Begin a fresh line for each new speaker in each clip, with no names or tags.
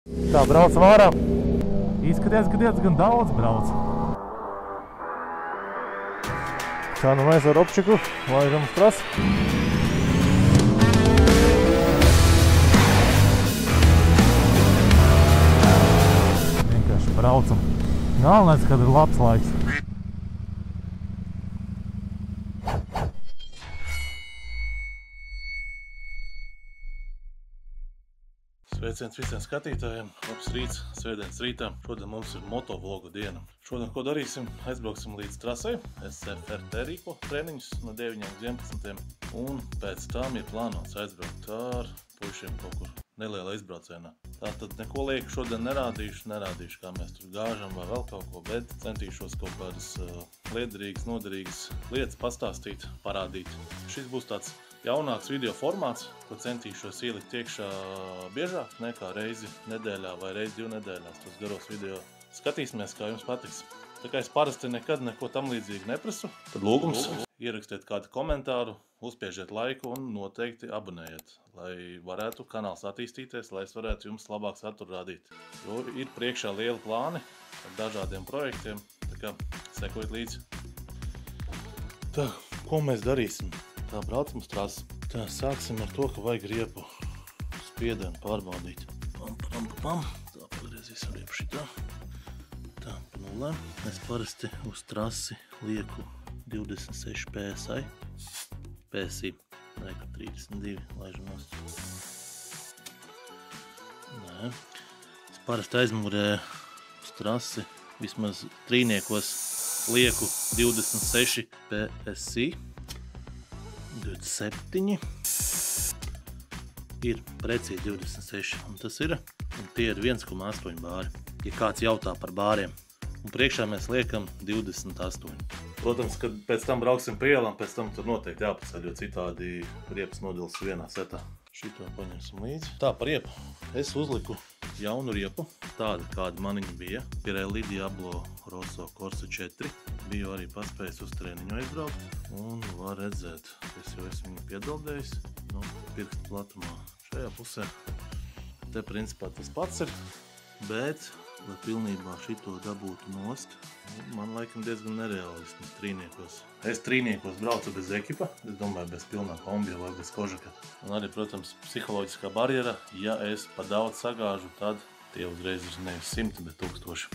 Tā, braucam ārā. Izskaties, ka diezgan daudz brauc. Tā, nu mēs ar Robčiku laižam uz trasi. Vienkārši braucam. Galvenais, kad ir labs laiks. Sveiciens visiem skatītājiem, labs rīts, svētdienas rītā. Šodien mums ir motovlogu diena. Šodien ko darīsim? Aizbrauksim līdz trasei, SFRT rīko treniņus no 9 līdz 11. Un pēc tam ir plānots aizbraukt ar puišiem kaut kur nelielā izbraucienā. Tātad neko lieku šodien nerādīšu, kā mēs tur gāžam vai vēl kaut ko, bet centīšos kaut kādas liederīgas, noderīgas lietas pastāstīt, parādīt. Šis būs tāds jaunāks video formāts, ko centīšos ielikt iekšā biežāk nekā reizi nedēļā vai reizi 2 nedēļās. Tos garos video skatīsimies, kā jums patiks. Tā kā es parasti nekad neko tam līdzīgi neprasu, tad lūgums ierakstiet kādu komentāru, uzspiežiet laiku un noteikti abonējiet, lai varētu kanāls attīstīties, lai es varētu jums labāk saturu rādīt. Jo ir priekšā lieli plāni ar dažādiem projektiem, tā kā sekojiet līdzi. Tā, ko mēs darīsim? Tā, braucam uz trasi. Tā, sāksim ar to, ka vajag riepu spiedienu pārbaudīt. Tā, pagriezīsim riepu šitā. Tā, pa nulēm. Es parasti uz trasi lieku 26 PSI. PSI, lieku 32, laižu nost. Nē. Es parasti aizmugurē uz trasi, vismaz trīniekos lieku 26 PSI. 27 ir precīzi 26, un tas ir, un tie ir 1,8 bāri, ja kāds jautā par bāriem. Un priekšā mēs liekam 28. Protams, kad pēc tam brauksim pa ielām, pēc tam tur noteikti jāpaceļ, jo citādi riepas nodils vienā setā. Šito paņemsim līdzi. Tā, par riepu. Es uzliku jaunu riepu, tāda kāda maniņa bija. Pirelli Diablo Rosso Corsa 4. Biju arī paspējis uz treniņu aizbraukt. Un var redzēt, es jau esmu viņu piedaldējis, pirkstu platumā šajā pusē. Te principā tas pats ir, bet, lai pilnībā šito dabūtu nost, man laikam diezgan nereālisti trīniekos. Es trīniekos braucu bez ekipa, es domāju, bez pilnā kombija vai bez kožaka. Un arī, protams, psiholoģiskā barjera, ja es pa daudz sagāžu, tad tie uzreiz ir nevis 100, bet 1000.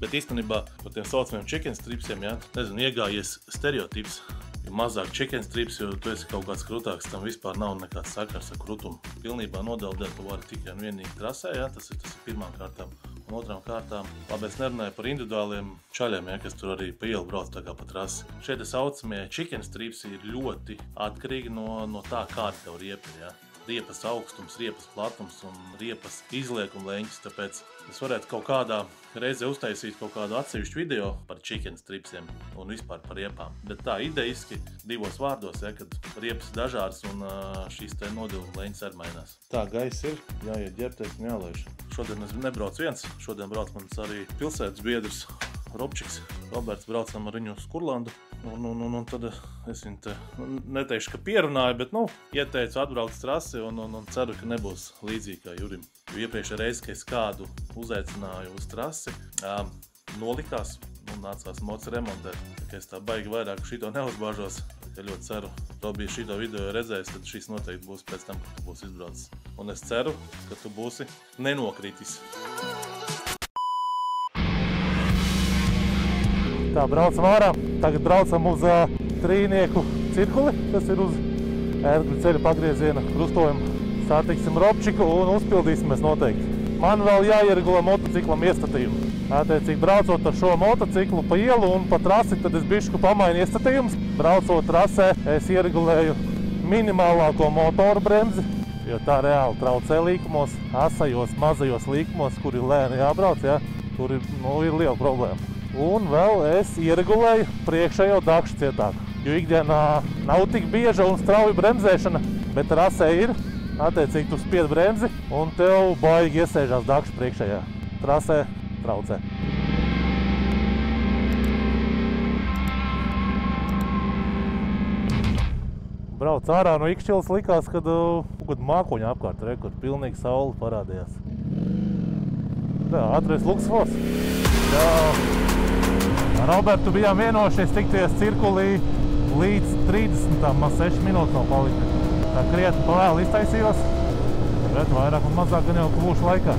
Bet īstenībā par tiem saucamiem chicken stripsiem, nezinu, iegājies stereotips. Jo mazāk chicken strips, jo tu esi kaut kāds krutāks, tam vispār nav nekāds sakars ar krutumu. Pilnībā nodeldēt tu vari tikai un vienīgi trasē, tas ir pirmām kārtām. Un otrām kārtām, labi, es nerunāju par individuāliem čaļiem, kas tur arī pa ielu brauc tā kā pa trasi. Šie te saucamie chicken strips ir ļoti atkarīgi no tā, kāda tev riepa ir, Riepas augstums, riepas platums un riepas izliekuma leņķis, tāpēc es varētu kaut kādā reizē uztaisīt kaut kādu atsevišķu video par chicken stripsiem un vispār par riepām. Bet tā idejiski 2 vārdos, kad riepas dažādas un šīs te nodiluma leņķis arī mainās. Tā, gaiss ir, jāiet ģērbties un jālaiž. Šodien es nebraucu viens, šodien brauc mans arī pilsētas biedrs Robčiks. Roberts, braucam ar viņu uz Kurlandu. Un tad es viņu te neteikšu, ka pierunāju, bet ieteicu atbraukt trasi un ceru, ka nebūs līdzīgi kā Jurim. Jo iepriekšējā reize, ka es kādu uzaicināju uz trasi, nolikās un nācās moci remontēt. Tā es tā baigi vairāk šito neuzbāžos, ja ļoti ceru. Robi, ja šito video redzējis, tad šis noteikti būs pēc tam, kad tu būsi izbraucis. Un es ceru, ka tu būsi nenokritis. Tā, braucam ārā. Tagad braucam uz trīnieku cirkuli, kas ir uz ērgļu ceļa pagrieziena krustojuma. Satiksim Robčiku un uzpildīsimies noteikti. Man vēl jāieregulē motociklam iestatījumu. Attiecīgi, braucot ar šo motociklu pa ielu un pa trasi, tad es bišķu pamainu iestatījumus. Braucot trasē, es ieregulēju minimālāko motoru bremzi, jo tā reāli traucē līkumos, asajos, mazajos līkumos, kur ir lēni jābrauc, tur ir liela problēma. Un vēl es ieregulēju priekšējo dakšu cietāk, jo ikdienā nav tik bieža un strauja bremzēšana, bet trasē ir, attiecīgi tu spied bremzi un tev baigi iesēžās dakša priekšējā. Trasē traucē. Brauc ārā no Ikšķilas likās, kad mākoņa apkārt, kur pilnīgi saule parādījās.
Tā, ātrais Luksfors. Jā. Ar Robertu bijām vienojušies tikties cirkulī līdz 30. Man 6 minūtes nav palika. Tā krietni pavēl iztaisījos, bet vairāk un mazāk gan jau klūšu laikā.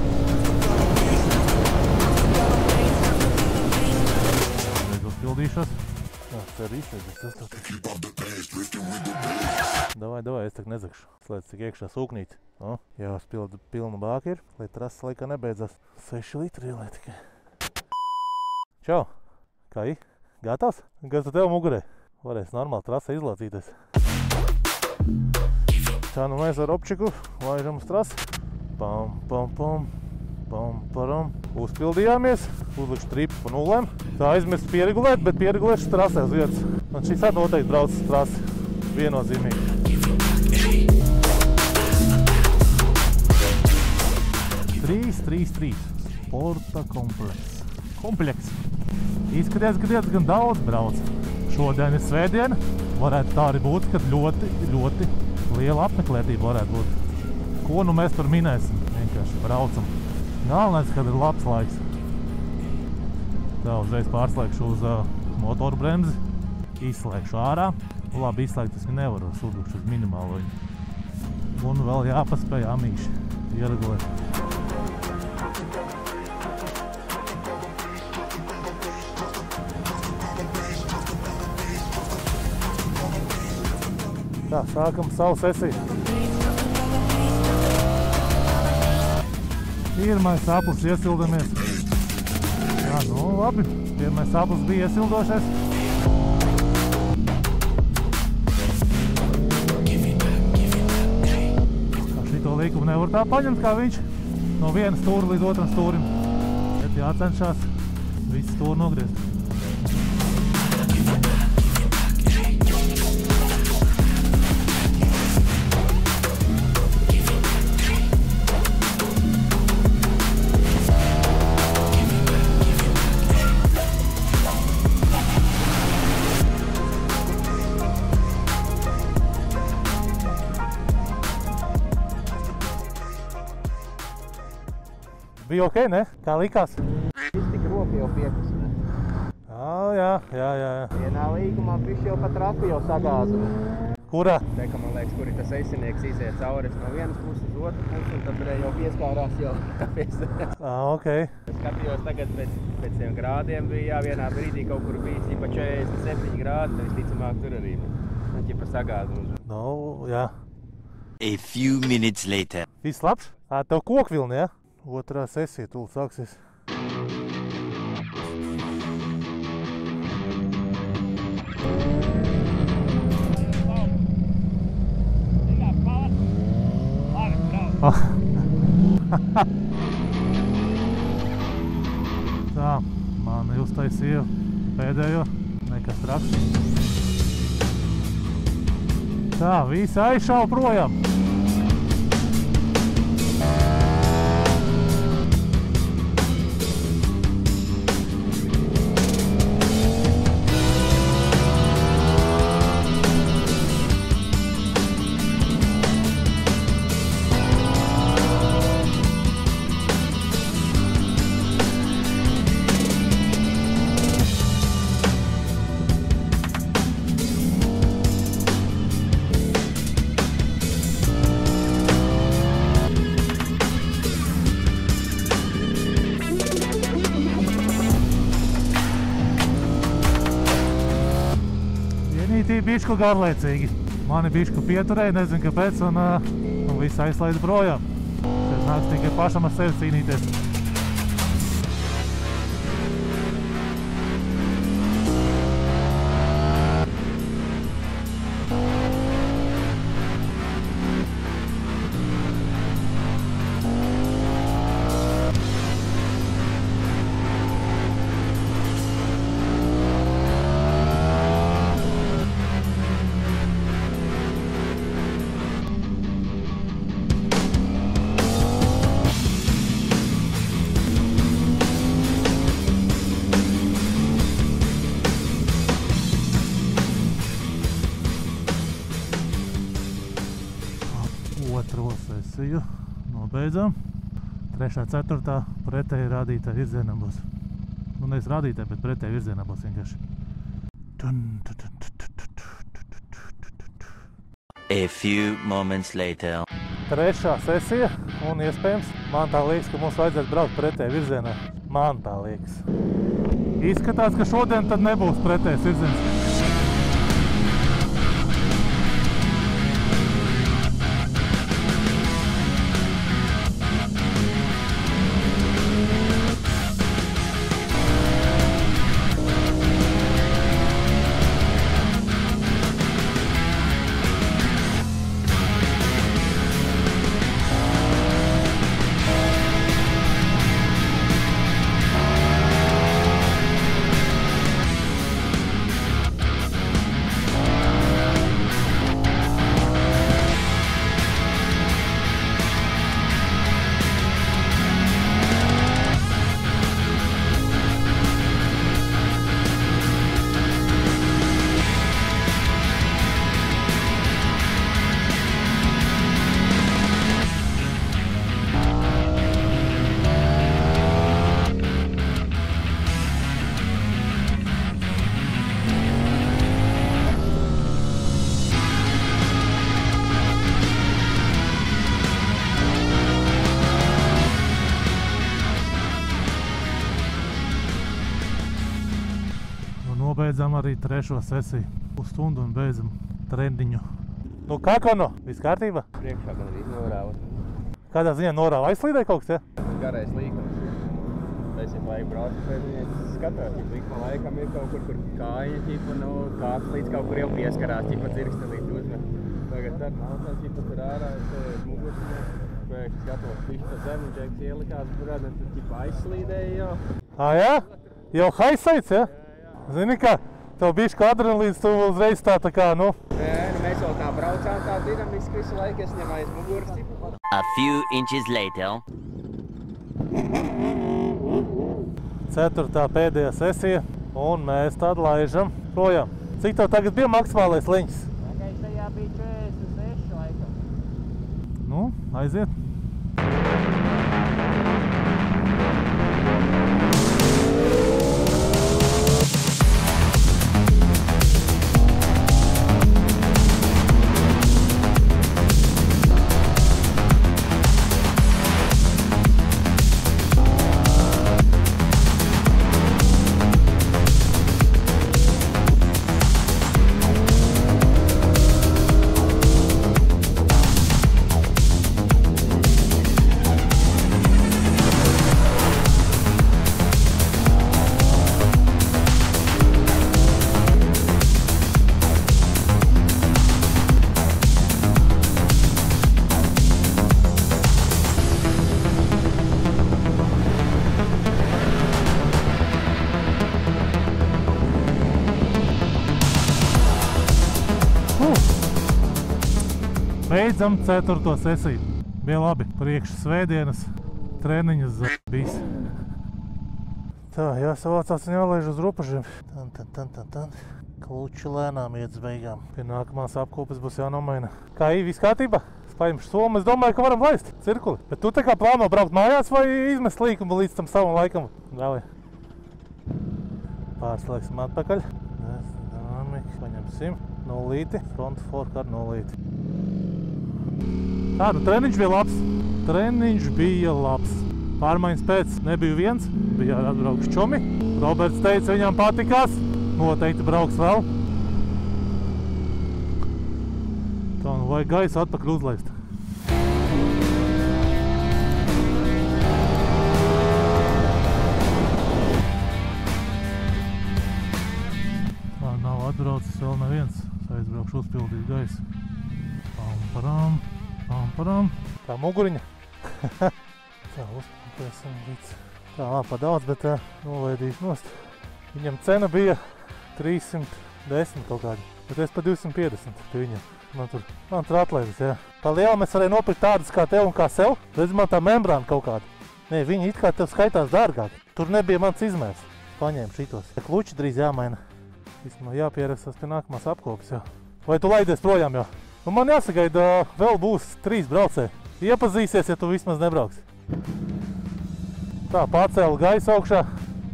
Reiz uzpildīšos. Jā, cer izslēdzis sastāvties. Davai, es tak nezakšu. Slēdz tik iekšā sūknīti. O, jā, pilna bāka ir, lai trases laikā nebeidzās. 6 litri ielē tikai. Čau! Kā i? Gatavs? Kas tu tev mugurē? Varēs normāli trasē izlācīties. Tā nu mēs ar Robčiku laižam uz trasi. Pam, pam, pam, pam, param. Uzpildījāmies, uzlikšu tripu pa nulēm. Tā aizmirst pieregulēt, bet pieregulēšu trasē uz vietas. Man šīs noteikti brauc uz trasi. Viennozīmīgi. 3-3-3. Sporta kompleks. Izskaties, ka diezgan daudz brauc. Šodien ir svētdiena. Varētu tā arī būt, kad ļoti liela apmeklētība varētu būt. Ko nu mēs tur minēsim? Vienkārši braucam. Galvenais, kad ir labs laiks. Tā, uzreiz pārslēgšu uz motoru bremzi. Izslēgšu ārā. Labi, izslēgt es nevaru, sūdukšu uz minimālo. Un vēl jāpaspēj amīši ieregulēt. Tā, sākam savu sesiju. Pirmais aplis iesildamies. Jā, nu labi. Pirmais aplis bija iesildošais. Šito līkumu nevar tā paņemt, kā viņš. No viena stūra līdz otram stūrim. Bet jācenšās visu stūru nogriezt. Bija ok, ne? Kā likās?
Viss tik roka jau piekas, ne?
Jā.
Vienā līgumā viss jau pa traku jau sagāza.
Kurā?
Te, ka man liekas, kur ir tas eisinieks iziet cauri no vienas puses uz otru pusi, un tad jau pieskārās jau. Tāpēc
Ok.
es skatījos tagad pēc tiem grādiem bija, jā, vienā brīdī kaut kur bija pa 47 grādi, tad visticamāk tur arī. Man ķipa sagāza.
Nu, jā.
A few minutes later.
Viss labs? Tev kokvilni, ja? Otrā sesija tūlīt sāksies. Tā, man uztaisīja pēdējo, nekas traks. Tā, visi aizšauj projām. Bišķu garlaicīgi. Mani bišķu pieturēja, nezinu kāpēc, un viss aizslaida projām. Tad nāks tikai pašam ar sevi cīnīties. Otro sesiju nobeidzām. Trešā, ceturtā pretēji rādītāji virzienā būs. Nu, nevis rādītāji, bet pretēji virzienā būs vienkārši.
A few moments later.
Trešā sesija, un iespējams, man tā liekas, ka mums vajadzētu braukt pretēji virzienā. Man tā liekas. Izskatās, ka šodien tad nebūs pretējs virziens. Nobeidzam arī trešo sesiju. Pusstundu un beidzam trendiņu. Nu kā, Kono? Viss kārtībā?
Priekšā gan arī norāva.
Kādā ziņā norāva? Aizslīdēja kaut kas, ja?
Garais līkums. Es jau laiku braucu, bet es skatos, ja līk pa laikam ir kaut kur kāja, ķipa, nu, kāds līdz kaut kur jau pieskarās, ķipa dzirkstelīt uzmet. Tagad tad nav tā, ķipa tur ārā, es mugursiņā. Pēkšņi skatos, pišķi pa zemi, džeks ielikās, brad, un tad ķipa aizslīdēja jau.
Jā? Jau haisaits, ja? Zini kā, tev bišķi adrenalīns, tu uzreiz tā kā, nu...
Nē, mēs vēl tā braucām tā dinamiski visu laiku, es ņem aiz muguras ķipa.
A few inches later.
Ceturtā pēdējā sesija, un mēs tad laižam projām. Cik tev tagad bija maksimālais liņas?
Tagad tajā bija 46 laikam.
Nu, aiziet. Beidzam ceturto sesiju. Bija labi. Priekš svētdienas treniņas bijis. Tā, jāsavācās un jālaiž uz ropažiem. Tan. Kluči lēnām iet uz beigām. Pie nākamās apkopes būs jānomaina. Kā viss kārtībā? Paimšu somu. Es domāju, ka varam laist cirkuli. Bet tu tā kā plāno braukt mājās vai izmest līkumu līdz tam savam laikam? Dāvai. Pārslēgsim atpakaļ. Paņemsim nulīti. Front fork ar nulīti. Tā, nu treniņš bija labs. Treniņš bija labs. Pārmaiņas pēc nebija viens. Bija atbrauks čomi. Roberts teica, viņam patikās. Noteikti brauks vēl. Tā, nu vajag gaisu atpakaļ uzlaist. Tā, nav atbraucis vēl neviens. Aizbraukšu uzpildīt gaisu. Param. Tā muguriņa. Tā, uzpumpēsim līdz. Tā, pa daudz, bet nolaidīšu nost. Viņam cena bija 310 kaut kādi, bet es pa 250 pie viņam. Man tur atlaidas, jā. Pa lielu mēs varēja nopirkt tādas kā tev un kā sev. Redz, man tā membrāna kaut kāda. Nē, viņi it kā tev skaitās dārgāk. Tur nebija mans izmērs. Paņēmu šitos. Kluči drīz jāmaina. Vismaz jāpierakstās pie nākamās apkopes, jā. Vai tu laidies projām, jā? Un man jāsagaida, vēl būs 3 braucēji. Iepazīsies, ja tu vismaz nebrauksi. Tā, pacēlu gaisu augšā.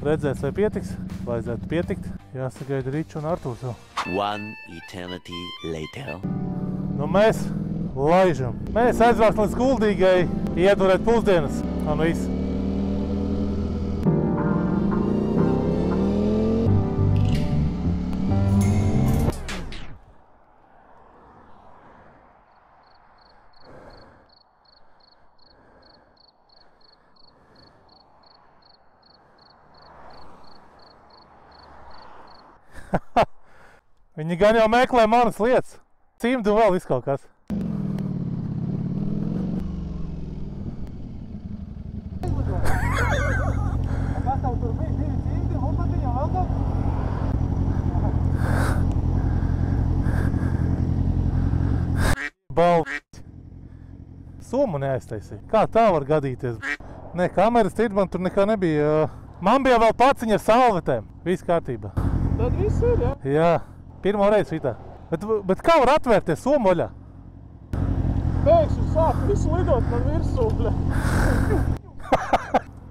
Redzēs, vai pietiks. Vajadzētu pietikt. Jāsagaida Ričs un Artūrs vēl.
One eternity later.
Nu mēs laižam. Mēs aizvāks līdz Kuldīgai iedurēt pusdienas. Un viss. Viņi gan jau meklē manas lietas. Cimdu vēl viss kaut kas.
Kas tev tur bija? 2 cimdi, un pat viņam vēl kaut?
Balv. Somu neaiztaisīja. Kā tā var gadīties? Nē, kameras ir, man tur nekā nebija. Man bija vēl paciņa ar salvetēm. Viss kārtībā.
Tad viss ir, ja?
Jā, pirmo reizi šitā. Bet kā var atvērties somu vaļā?
Pēkšņi sāk visu lidot man virsū, bļa.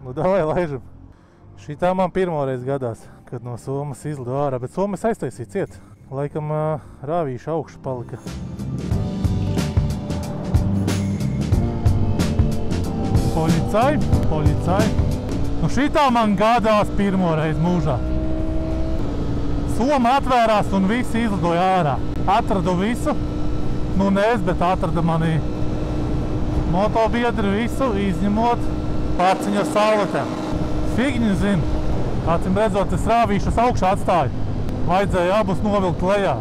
Nu, davai laižam. Šitā man pirmo reizi gadās, kad no somas izlido ārā, bet somas aiztaisīja ciet. Laikam rāvīša augšu palika. Policai. Nu šitā man gadās pirmo reizi mūžā. Soma atvērās un visi izlidoja ārā. Atradu visu. Nu ne es, bet atrada mani motobiedri visu, izņemot pārciņu ar salvetēm. Figņi zinu. Acim redzot, es rāvīšas augšā atstāju. Vajadzēja abus novilkt lejā.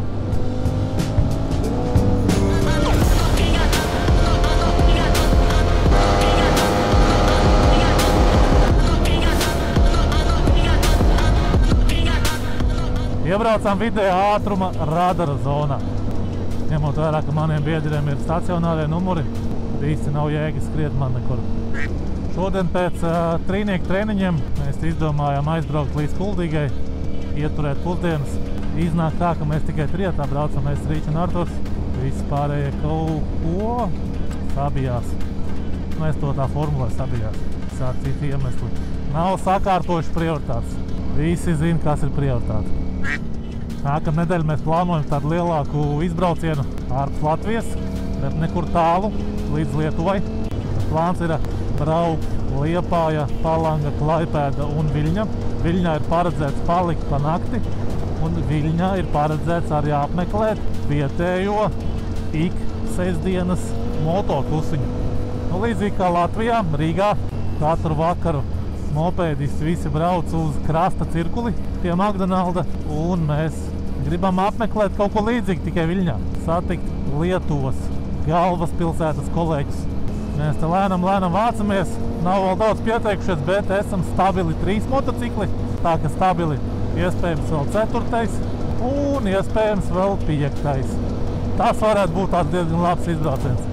Iebraucām vidējā ātruma radara zonā. Ņemot vērā, ka maniem biedriem ir stacionārie numuri, tad īsti nav jēgas skriet man nekur. Šodien pēc trīnieku treniņiem mēs izdomājām aizbraukt līdz Kuldīgai, ieturēt pusdienas. Iznāk tā, ka mēs tikai trietā braucam, mēs Ričs un Arturs. Visi pārējie kaut ko sabijās. Mēs to tā formulē sabijās. Sāk citi iemesli. Nav sakārtojuši prioritātes. Visi zina, kas ir prioritāte. Nākamā nedēļa mēs plānojam tādu lielāku izbraucienu ārpus Latvijas, bet nekur tālu, līdz Lietuvai. Plāns ir braukt Liepāja, Palanga, Klaipēda un Viļņa. Viļņā ir paredzēts palikt pa nakti, un Viļņā ir paredzēts arī apmeklēt vietējo ik sestdienas motoklusiņu. Nu, līdzīgi kā Latvijā, Rīgā, katru vakaru mopēdisti visi brauc uz krasta cirkuli pie McDonalda, un mēs gribam apmeklēt kaut ko līdzīgi tikai Viļņā. Satikt Lietuvas galvaspilsētas kolēģus. Mēs te lēnam vācamies, nav vēl daudz pieteikušies, bet esam stabili 3 motocikli, tā ka stabili iespējams vēl 4. un iespējams vēl 5. Tas varētu būt tāds diezgan labs izbrauciens.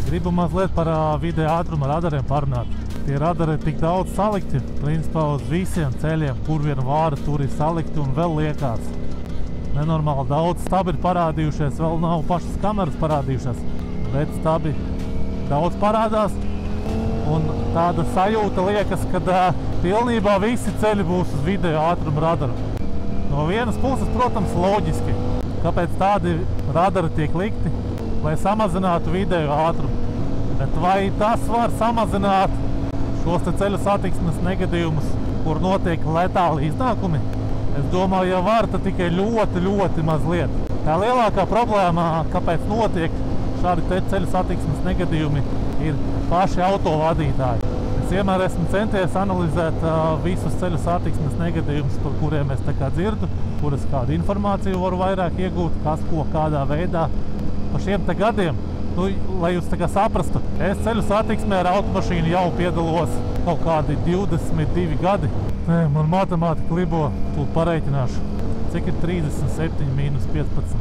Gribu mazliet par vidēja ātruma radariem parunāt. Tie radari ir tik daudz salikti, principā uz visiem ceļiem, kur vien vāra tur ir salikti un vēl liekās. Nenormāli daudz stabi ir parādījušies, vēl nav pašas kameras parādījušās, bet stabi daudz parādās. Un tāda sajūta liekas, ka pilnībā visi ceļi būs uz vidēja ātruma radaru. No vienas puses, protams, loģiski, kāpēc tādi radari tiek likti, lai samazinātu vidējo ātrumu. Bet vai tas var samazināt šos te ceļu satiksmes negadījumus, kur notiek letāli iznākumi? Es domāju, ja var, tad tikai ļoti mazliet. Tā lielākā problēma, kāpēc notiek šādi te ceļu satiksmes negadījumi, ir paši autovadītāji. Es vienmēr esmu centies analizēt visus ceļu satiksmes negadījumus, par kuriem es tā kā dzirdu, kuras kādu informāciju varu vairāk iegūt, kas ko kādā veidā. Pa šiem te gadiem, nu, lai jūs tā kā saprastu, es ceļu satiksmē ar automašīnu jau piedalos kaut kādi 22 gadi. Nē, man matemātika libo, tu pareiķināšu. Cik ir 37 mīnus 15?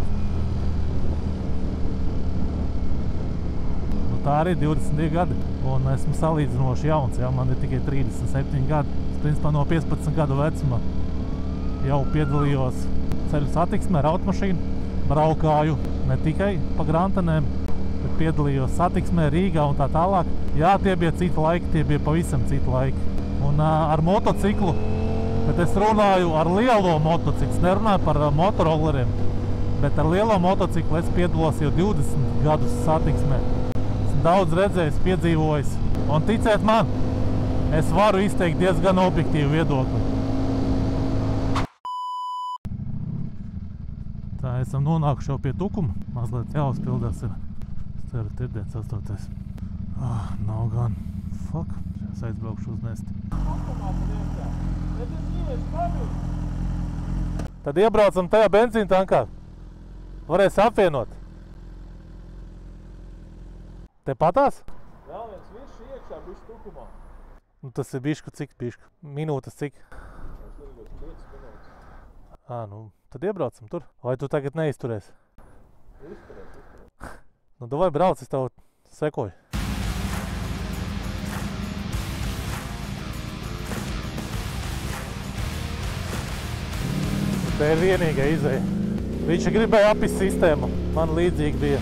Nu, tā arī 22 gadi, un esmu salīdzinoši jauns, jā, man ir tikai 37 gadi. Es, principā, no 15 gadu vecuma jau piedalījos ceļu satiksmē ar automašīnu. Braukāju ne tikai pa grantenēm, kad piedalījos satiksmē Rīgā un tā tālāk. Jā, tie bija citi laiki, tie bija pavisam citi laiki. Un ar motociklu, bet es runāju ar lielo motociklu, nerunāju par motorolleriem, bet ar lielo motociklu es piedalos jau 20 gadus satiksmē. Esmu daudz redzējis, piedzīvojis, un ticiet man, es varu izteikt diezgan objektīvu viedokli. Tā, esam nonākuši jau pie tukuma. Mazliet jāuzpildās ir. Es ceru, tirdiens 8. Nav gan. Fuck. Es aizbraukšu uz nesti. Tad iebraucam tajā benzīna tankā. Varēs apvienot. Te patās?
Vēl viens virš iekšā, bišķi tukumā.
Nu, tas ir bišķu cik bišķu? Minūtes cik?
Es nezinu, 5 minūtes.
Nu, tad iebraucam tur. Vai tu tagad neizturēsi?
Izturēs.
Nu, tu vai brauc, es tev sekoju. Te ir vienīgā izeja. Viņš gribēja apist sistēmu. Man līdzīgi bija.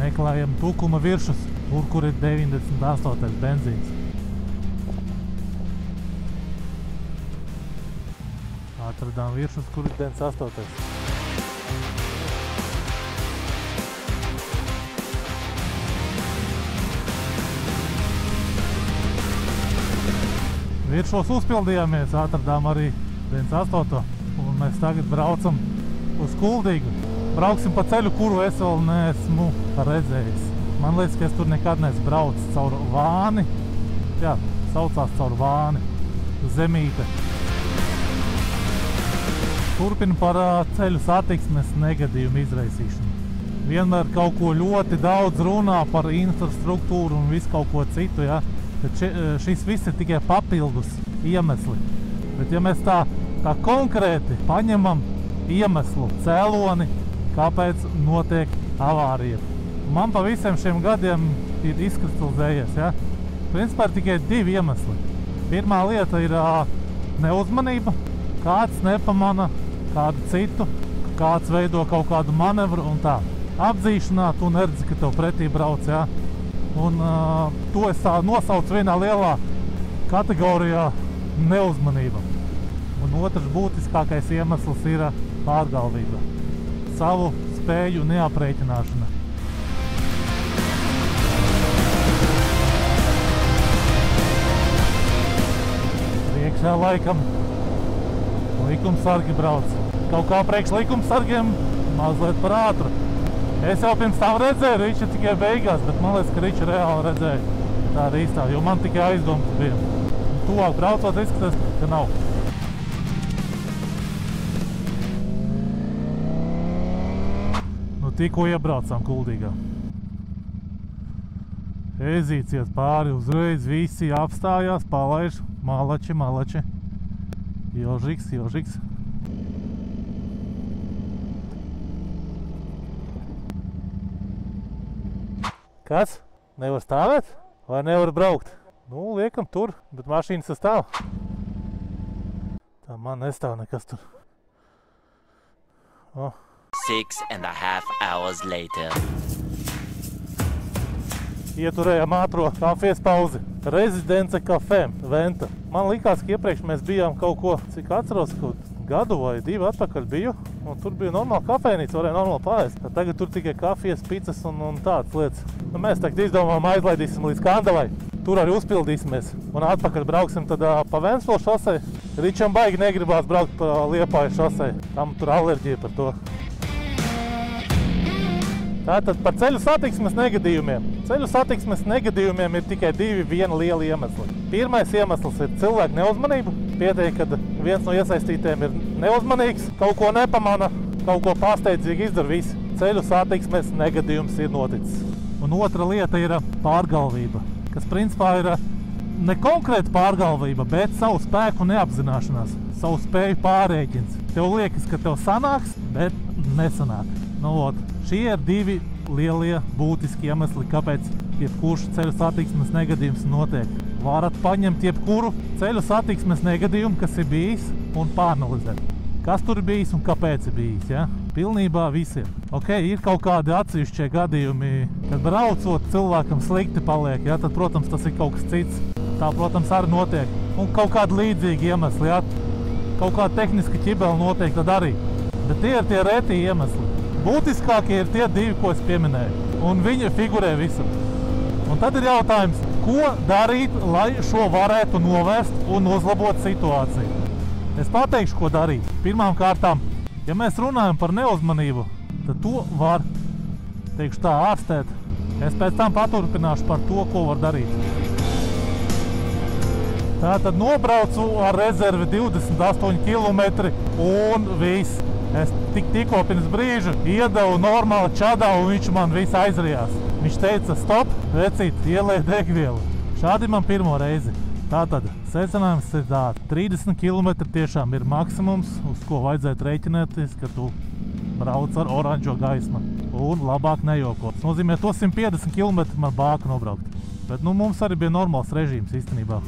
Meklējam tukuma viršus, tur, kur ir 98. benzīns. Atradām viršus, kur ir 98. Viršos uzpildījāmies, atradām arī 98. Un mēs tagad braucam uz Kuldīgu. Brauksim pa ceļu, kuru es vēl neesmu redzējis. Man liekas, ka es tur nekad neesmu braucis caur Vāni. Jā, saucās caur Vāni. Zemīte. Turpinu par ceļu satiksmes negadījumu izraisīšanu. Vienmēr kaut ko ļoti daudz runā par infrastruktūru un visu kaut ko citu, ja? Bet šis viss ir tikai papildus iemesli. Bet ja mēs tā konkrēti paņemam iemeslu cēloni, kāpēc notiek avārija. Man pa visiem šiem gadiem ir izkristalizējies, ja? Principā ir tikai 2 iemesli. Pirmā lieta ir neuzmanība, kāds nepamana kādu citu, kāds veido kaut kādu manevru un tā. Apdzīšanā tu neredzi, ka tev pretī brauc, ja? Un to es tā nosaucu vienā lielā kategorijā neuzmanība. Un otrs būtiskākais iemesls ir pārgalvība. Savu spēju neaprēķināšana. Priekšā laikam likumsargi brauc. Kaut kā priekš likumsargiem mazliet par ātru. Es jau pirms tam redzēju, Riča tikai beigās, bet man liekas, ka Riča reāli redzēja. Tā arī īstā, jo man tikai aizdomas bija. Tuvāk braucot izskatās, ka nav. Tikko iebraucām Kuldīgā. Ezīts iet pāri, uzreiz visi apstājās, palaiž, malači. Jožiks. Kas? Nevar stāvēt? Vai nevar braukt? Nu, liekam tur, bet mašīnas stāv. Tā man nestāv nekas tur.
6.5 hours later.
Ieturējām ātro kafijas pauzi. Rezidence kafē, Venta. Man likās, ka iepriekš mēs bijām kaut ko, cik atceros, kaut gadu vai 2 atpakaļ biju. Un tur bija normāla kafēnīca, varēja normāli paēst. Tagad tur tikai kafijas, picas un tādas lietas. Nu, mēs tagad izdomājam aizlaidīsim līdz Kandavai. Tur arī uzpildīsimies. Un atpakaļ brauksim tad pa Ventspils šosei. Ričam baigi negribās braukt pa Liepājas šosei. Tam tur alerģija par to. Tātad par ceļu satiksmes negadījumiem. Ceļu satiksmes negadījumiem ir tikai 2 lieli iemesli. Pirmais iemesls ir cilvēku neuzmanība. Pietiek, kad viens no iesaistītiem ir neuzmanīgs, kaut ko nepamana, kaut ko pārsteidzīgi izdara visi. Ceļu satiksmes negadījums ir noticis. Un otra lieta ir pārgalvība, kas principā ir ne konkrēta pārgalvība, bet savu spēku neapzināšanās, savu spēju pārrēķins. tev liekas, ka tev sanāks, bet nesanāk. Nu, šie ir divi lielie būtiski iemesli, kāpēc jebkurš ceļu satiksmes negadījums notiek. Varat paņemt jebkuru ceļu satiksmes negadījumu, kas ir bijis, un pāranalizēt. Kas tur ir bijis un kāpēc ir bijis, ja? Pilnībā visiem. Ok, ir kaut kādi atsevišķie gadījumi, kad braucot cilvēkam slikti paliek, ja? Tad, protams, tas ir kaut kas cits. Tā, protams, arī notiek. Un kaut kādi līdzīgi iemesli, ja? Kaut kāda tehniska ķibela notiek, tad arī. Bet tie ir tie reti iemesli. Būtiskākie ir tie divi, ko es pieminēju. Un viņi figurē visur. Un tad ir jautājums, ko darīt, lai šo varētu novērst un uzlabot situāciju. Es pateikšu, ko darīt. Pirmām kārtām, ja mēs runājam par neuzmanību, tad to var, teikšu tā, ārstēt. Es pēc tam paturpināšu par to, ko var darīt. Tātad nobraucu ar rezervi 28 km un viss. Es tikko pirms brīža iedevu normāli čadā un viņš man viss aizrijās. Viņš teica, stop, vecīt, ielej degvielu. Šādi man pirmo reizi. Tātad, secinājums ir tā, 30 km tiešām ir maksimums, uz ko vajadzētu rēķināties, ka tu brauc ar oranžo gaismu un labāk nejoko. Tas nozīmē, to 150 km man bāka nobraukt. Bet mums arī bija normāls režīms īstenībā.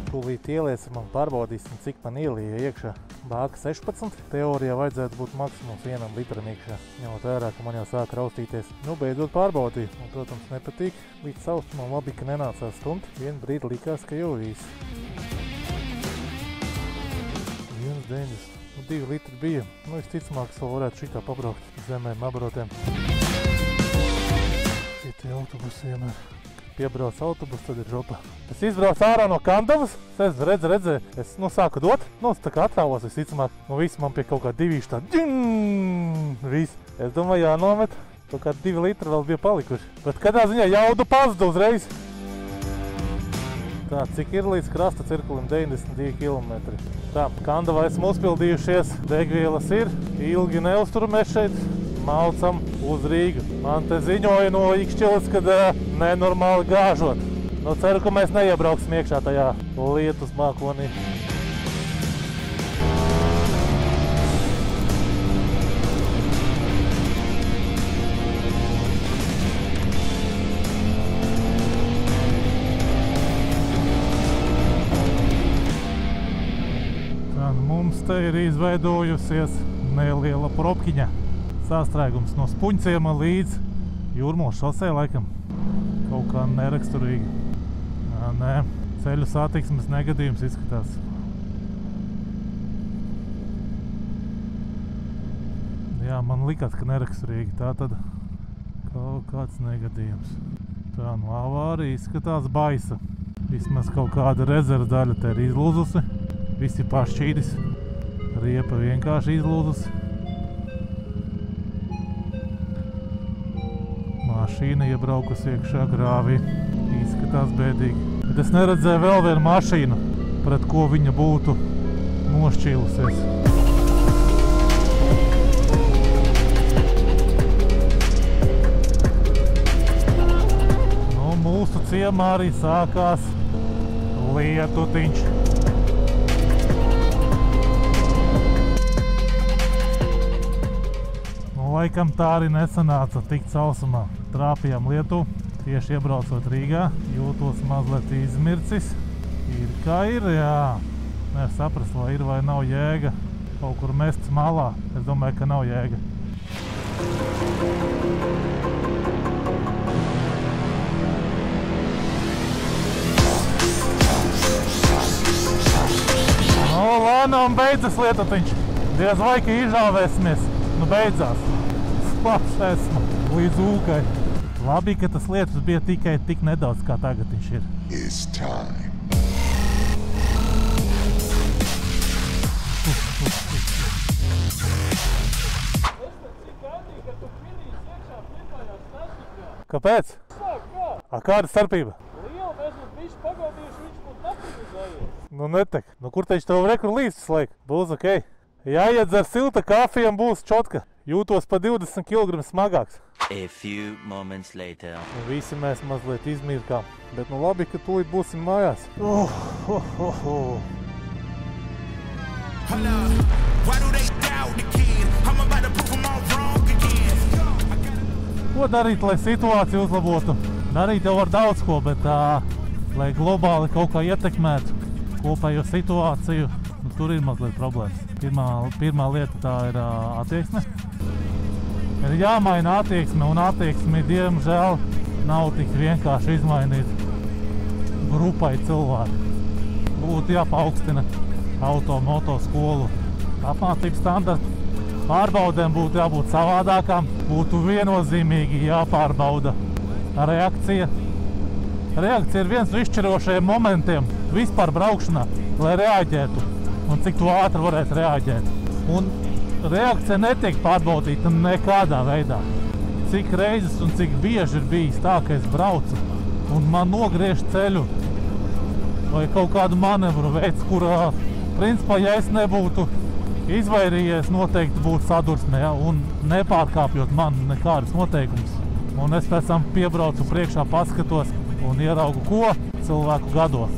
Tūlīt ieliesim un pārbaudīsim, cik man ielīja iekšā. Bāka 16. Teorijā vajadzētu būt maksimums 1 litram iekšā. Ņemot vērā, ka man jau sāk raustīties. Beidzot pārbaudīju. Un, protams, nepatīk. Līdz saustumam labi, ka nenācās stumt. Vienu brīdi likās, ka jau viss. 1,90. 2 litri bija. Visticamāk, es vēl varētu šitā pabraukt zemēm abrotiem. Šitie autobusi vienmēr. Piebrauc autobus, tad ir žopa. Es izbraucu ārā no Kandavas, es redzēju, es sāku dot, es tā kā atrāvos visticamāk, viss man pie kaut kā divīši tā, viss. Es domāju, jānomet, kaut kā 2 litri vēl bija palikuši. Bet kādā ziņā jaudu pazuda uzreiz. Tā, cik ir līdz krasta cirkulim? 92 km. Tā, Kandavā esmu uzpildījušies, degvielas ir, ilgi neuzturamies šeit. Maucam uz Rīgu. Man te ziņoja no Ikšķilas, kad nenormāli gāžot. Ceru, ka mēs neiebrauksim iekšā tajā lietus mākonī. Tā, mums te ir izveidojusies neliela propkiņa. Sastrēgums no Spuņciema līdz Jūrmalas šosei laikam. Kaut kā neraksturīgi. Nē, ceļu satiksmes negadījums izskatās. Jā, man likās, ka neraksturīgi. Tā tad kaut kāds negadījums. Tā, avārija izskatās baisa. Vismaz kaut kāda rezerves daļa te ir izlūzusi. Viss ir pašķīdis. Riepa vienkārši izlūzusi. Mašīna iebraukusi iekšā grāvī. Izskatās bēdīgi. Bet es neredzēju vēl vienu mašīnu, pret ko viņa būtu nošķīlusies. Mūsu ciemā arī sākās lietutiņš. Laikam tā arī nesanāca tikt sausumā. Trāpījām lietu, tieši iebraucot Rīgā. Jūtos mazliet izmircis. Ir kā ir, jā. Nevar saprast, vai ir vai nav jēga kaut kur mests malā. Es domāju, ka nav jēga. Lēnām beidzas lietutiņš. Diez vai, ka izžāvēsimies. Beidzās. Slabs esmu līdz ūkai. Labi, ka tas lietus bija tikai tik nedaudz, kā tagad viņš ir.
It's time.
Kāpēc? Kāda starpība?
Liela, mēs būtu bišķi pagaidījuši, viņš būtu naktinizējies.
Netek. Kur teiši tev rekur līdz laik? Būs ok. Jāiedzer silta kafija un būs čotka. Jūtos pa 20 kg smagāks.
A few moments later.
Visi mēs mazliet izmirkām. Bet labi, ka tūlīt būsim mājās. Ko darīt, lai situāciju uzlabotu? Darīt jau var daudz ko, bet lai globāli kaut kā ietekmētu kopējo situāciju, nu, tur ir mazliet problēmas. Pirmā lieta tā ir attieksme. Ir jāmaina attieksme, un attieksmi, diemžēl, nav tik vienkārši izmainīt grupai cilvēku. Būtu jāpaukstina moto skolu apmācības standarti. Pārbaudēm būtu jābūt savādākām, būtu viennozīmīgi jāpārbauda reakcija. Reakcija ir viens no izšķirošajiem momentiem vispār braukšanā, lai reaģētu un cik tu ātri varētu reaģēt. Un reakcija netiek pārbaudīta nekādā veidā. Cik reizes un cik bieži ir bijis tā, ka es braucu un man nogriež ceļu vai kaut kādu manevru veids, kurā, principā, ja es nebūtu izvairījies, noteikti būtu sadursmē, un nepārkāpjot man nekādas noteikumus. Un es pēc tam piebraucu priekšā, paskatos un ieraugu, ko cilvēku gados.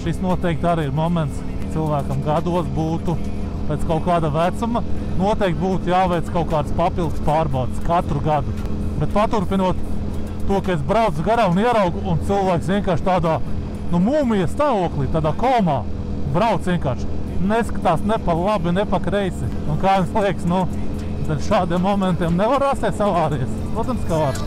Šis noteikti arī ir moments cilvēkam gados būtu pēc kaut kāda vecuma. Noteikti būtu jāveic kaut kādas papildus pārbaudes katru gadu. Bet paturpinot to, ka es braucu garām un ieraugu, un cilvēks vienkārši tādā mūmijas stāvoklī, tādā komā brauc vienkārši. Neskatās ne pa labi, ne pa kreisi. Un kā jums liekas, tad šādiem momentiem nevar rasties avārijas? Protams, ka var.